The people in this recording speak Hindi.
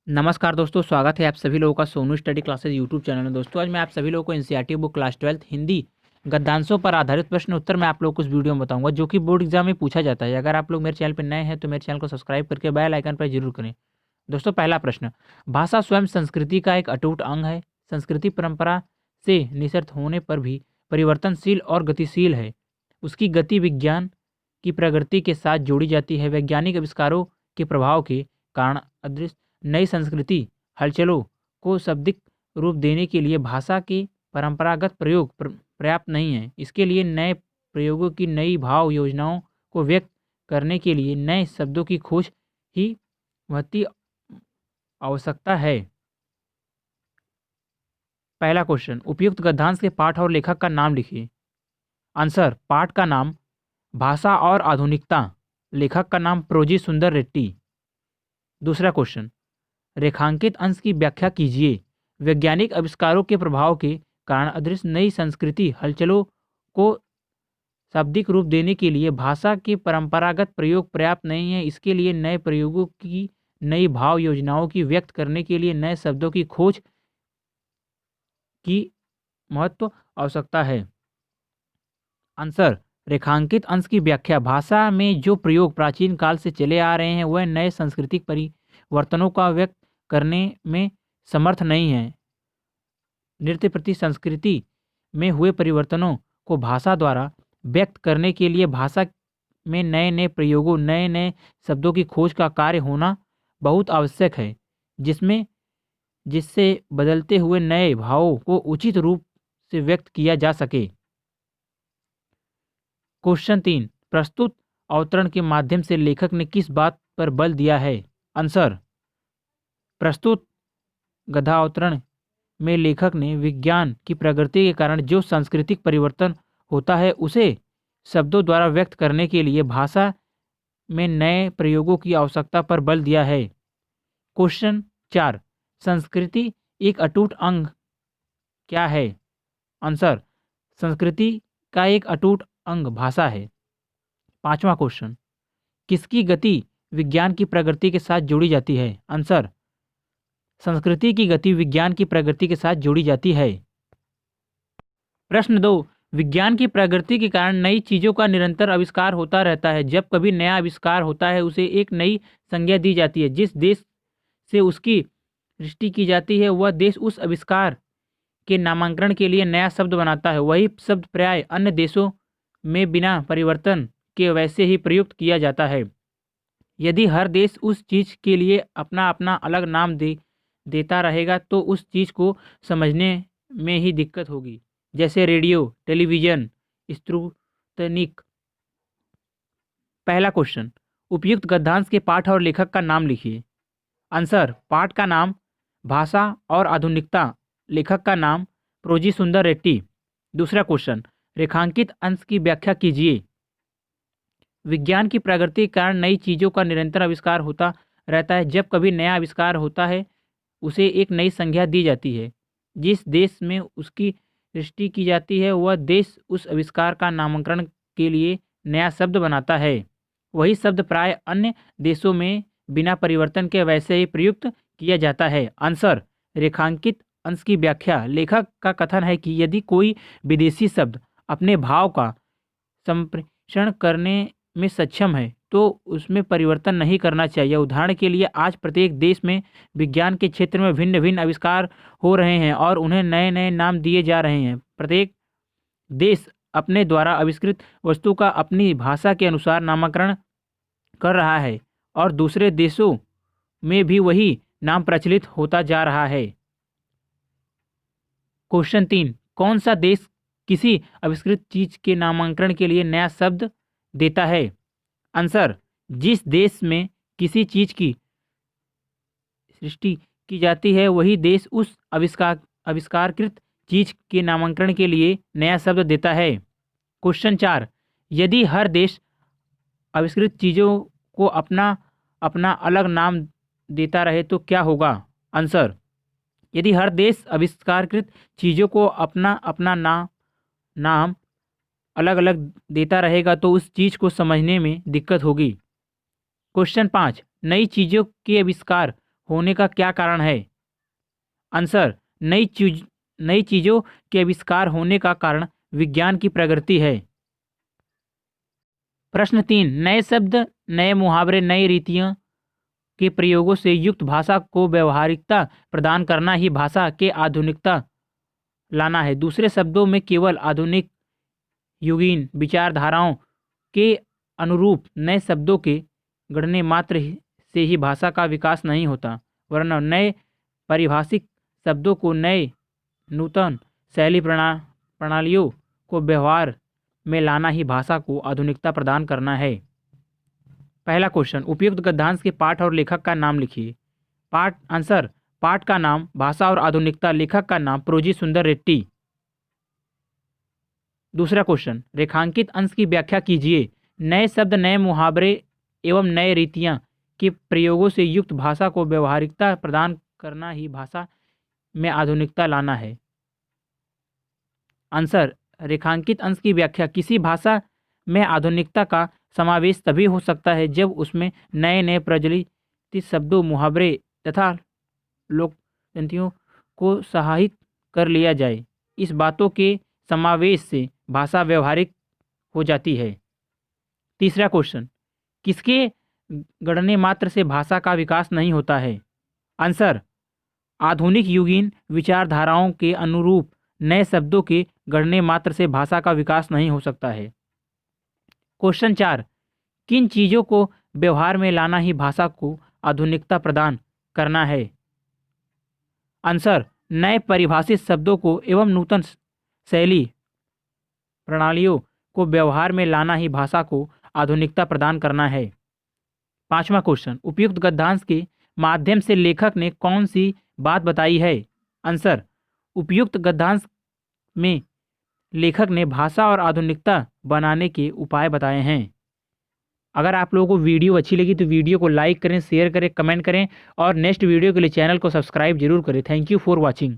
नमस्कार दोस्तों, स्वागत है आप सभी लोगों का Sonu study classes YouTube channel में। दोस्तों आज मैं आप सभी लोगों को एनसीईआरटी बुक क्लास 12 हिंदी गद्यांशों पर आधारित प्रश्न उत्तर मैं आप लोगों को इस वीडियो में बताऊंगा, जो कि बोर्ड एग्जाम में पूछा जाता है। अगर आप लोग मेरे चैनल पर नए हैं तो मेरे चैनल को सब्सक्राइब करके बेल आइकन पर जरूर करें। दोस्तों पहला प्रश्न, भाषा स्वयं संस्कृति का एक अटूट अंग है। संस्कृति परंपरा से निसर्त होने पर भी परिवर्तनशील और गतिशील है। उसकी गति विज्ञान की प्रगति के साथ जोड़ी जाती है। वैज्ञानिक आविष्कारों के प्रभाव के कारण अदृश्य नई संस्कृति हलचलों को शाब्दिक रूप देने के लिए भाषा के परंपरागत प्रयोग पर्याप्त नहीं है। इसके लिए नए प्रयोगों की नई भाव योजनाओं को व्यक्त करने के लिए नए शब्दों की खोज ही महती आवश्यकता है। पहला क्वेश्चन, उपयुक्त गद्यांश के पाठ और लेखक का नाम लिखिए। आंसर, पाठ का नाम भाषा और आधुनिकता, लेखक का नाम प्रोजी सुंदर रेड्डी। दूसरा क्वेश्चन, रेखांकित अंश की व्याख्या कीजिए। वैज्ञानिक आविष्कारों के प्रभाव के कारण अदृश्य नई संस्कृति हलचलों को शाब्दिक रूप देने के लिए भाषा के परंपरागत प्रयोग पर्याप्त नहीं है। इसके लिए नए प्रयोगों की नई भाव योजनाओं की व्यक्त करने के लिए नए शब्दों की खोज की महत्व आवश्यकता है। आंसर, रेखांकित अंश की व्याख्या, भाषा में जो प्रयोग प्राचीन काल से चले आ रहे हैं वह नए सांस्कृतिक परिवर्तनों का व्यक्त करने में समर्थ नहीं है। नृत्य प्रति संस्कृति में हुए परिवर्तनों को भाषा द्वारा व्यक्त करने के लिए भाषा में नए नए प्रयोगों नए नए शब्दों की खोज का कार्य होना बहुत आवश्यक है, जिससे बदलते हुए नए भावों को उचित रूप से व्यक्त किया जा सके। क्वेश्चन 3, प्रस्तुत अवतरण के माध्यम से लेखक ने किस बात पर बल दिया है। आंसर, प्रस्तुत गद्य अवतरण में लेखक ने विज्ञान की प्रगति के कारण जो सांस्कृतिक परिवर्तन होता है उसे शब्दों द्वारा व्यक्त करने के लिए भाषा में नए प्रयोगों की आवश्यकता पर बल दिया है। क्वेश्चन 4, संस्कृति एक अटूट अंग क्या है। आंसर, संस्कृति का एक अटूट अंग भाषा है। पांचवा क्वेश्चन, किसकी गति विज्ञान की प्रगति के साथ जोड़ी जाती है। आंसर, संस्कृति की गति विज्ञान की प्रगति के साथ जोड़ी जाती है। प्रश्न 2, विज्ञान की प्रगति के कारण नई चीज़ों का निरंतर आविष्कार होता रहता है। जब कभी नया आविष्कार होता है उसे एक नई संज्ञा दी जाती है। जिस देश से उसकी सृष्टि की जाती है वह देश उस आविष्कार के नामांकन के लिए नया शब्द बनाता है। वही शब्द प्राय अन्य देशों में बिना परिवर्तन के वैसे ही प्रयुक्त किया जाता है। यदि हर देश उस चीज़ के लिए अपना अपना अलग नाम देता रहेगा तो उस चीज़ को समझने में ही दिक्कत होगी, जैसे रेडियो, टेलीविज़न, स्पुतनिक। पहला क्वेश्चन, उपयुक्त गद्यांश के पाठ और लेखक का नाम लिखिए। आंसर, पाठ का नाम भाषा और आधुनिकता, लेखक का नाम प्रोजी सुंदर रेड्डी। दूसरा क्वेश्चन, रेखांकित अंश की व्याख्या कीजिए। विज्ञान की प्रगति के कारण नई चीज़ों का निरंतर आविष्कार होता रहता है। जब कभी नया आविष्कार होता है उसे एक नई संज्ञा दी जाती है। जिस देश में उसकी सृष्टि की जाती है वह देश उस आविष्कार का नामकरण के लिए नया शब्द बनाता है। वही शब्द प्राय अन्य देशों में बिना परिवर्तन के वैसे ही प्रयुक्त किया जाता है। आंसर, रेखांकित अंश की व्याख्या, लेखक का कथन है कि यदि कोई विदेशी शब्द अपने भाव का संप्रेषण करने में सक्षम है तो उसमें परिवर्तन नहीं करना चाहिए। उदाहरण के लिए आज प्रत्येक देश में विज्ञान के क्षेत्र में भिन्न भिन्न आविष्कार हो रहे हैं और उन्हें नए नए नाम दिए जा रहे हैं। प्रत्येक देश अपने द्वारा आविष्कृत वस्तु का अपनी भाषा के अनुसार नामकरण कर रहा है और दूसरे देशों में भी वही नाम प्रचलित होता जा रहा है। क्वेश्चन 3, कौन सा देश किसी आविष्कृत चीज के नामकरण के लिए नया शब्द देता है। आंसर, जिस देश में किसी चीज की सृष्टि की जाती है वही देश उस आविष्कारकृत चीज के नामकरण के लिए नया शब्द देता है। क्वेश्चन 4, यदि हर देश आविष्कृत चीज़ों को अपना अपना अलग नाम देता रहे तो क्या होगा। आंसर, यदि हर देश आविष्कारकृत चीज़ों को अपना अपना नाम अलग अलग देता रहेगा तो उस चीज़ को समझने में दिक्कत होगी। क्वेश्चन 5, नई चीज़ों के आविष्कार होने का क्या कारण है? आंसर, नई चीज़ों के आविष्कार होने का कारण विज्ञान की प्रगति है। प्रश्न 3, नए शब्द, नए मुहावरे, नई रीतियों के प्रयोगों से युक्त भाषा को व्यवहारिकता प्रदान करना ही भाषा के आधुनिकता लाना है। दूसरे शब्दों में केवल आधुनिक युगीन विचारधाराओं के अनुरूप नए शब्दों के गढ़ने मात्र से ही भाषा का विकास नहीं होता, वरना नए पारिभाषिक शब्दों को नए नूतन शैली प्रणालियों को व्यवहार में लाना ही भाषा को आधुनिकता प्रदान करना है। पहला क्वेश्चन, उपयुक्त गद्यांश के पाठ और लेखक का नाम लिखिए। आंसर, पाठ का नाम भाषा और आधुनिकता, लेखक का नाम प्रोजी सुंदर रेड्डी। दूसरा क्वेश्चन, रेखांकित अंश की व्याख्या कीजिए। नए शब्द, नए मुहावरे एवं नए रीतियां के प्रयोगों से युक्त भाषा को व्यवहारिकता प्रदान करना ही भाषा में आधुनिकता लाना है। आंसर, रेखांकित अंश की व्याख्या, किसी भाषा में आधुनिकता का समावेश तभी हो सकता है जब उसमें नए नए प्रचलित शब्दों, मुहावरे तथा लोकतंत्रों को समाहित कर लिया जाए। इस बातों के समावेश से भाषा व्यवहारिक हो जाती है। तीसरा क्वेश्चन, किसके गढ़ने मात्र से भाषा का विकास नहीं होता है? आंसर, आधुनिक युगीन विचारधाराओं के अनुरूप नए शब्दों के गढ़ने मात्र से भाषा का विकास नहीं हो सकता है। क्वेश्चन 4, किन चीज़ों को व्यवहार में लाना ही भाषा को आधुनिकता प्रदान करना है? आंसर, नए परिभाषित शब्दों को एवं नूतन शैली प्रणालियों को व्यवहार में लाना ही भाषा को आधुनिकता प्रदान करना है। पांचवा क्वेश्चन, उपयुक्त गद्यांश के माध्यम से लेखक ने कौन सी बात बताई है? आंसर, उपयुक्त गद्यांश में लेखक ने भाषा और आधुनिकता बनाने के उपाय बताए हैं। अगर आप लोगों को वीडियो अच्छी लगी तो वीडियो को लाइक करें, शेयर करें, कमेंट करें और नेक्स्ट वीडियो के लिए चैनल को सब्सक्राइब जरूर करें। Thank you for watching.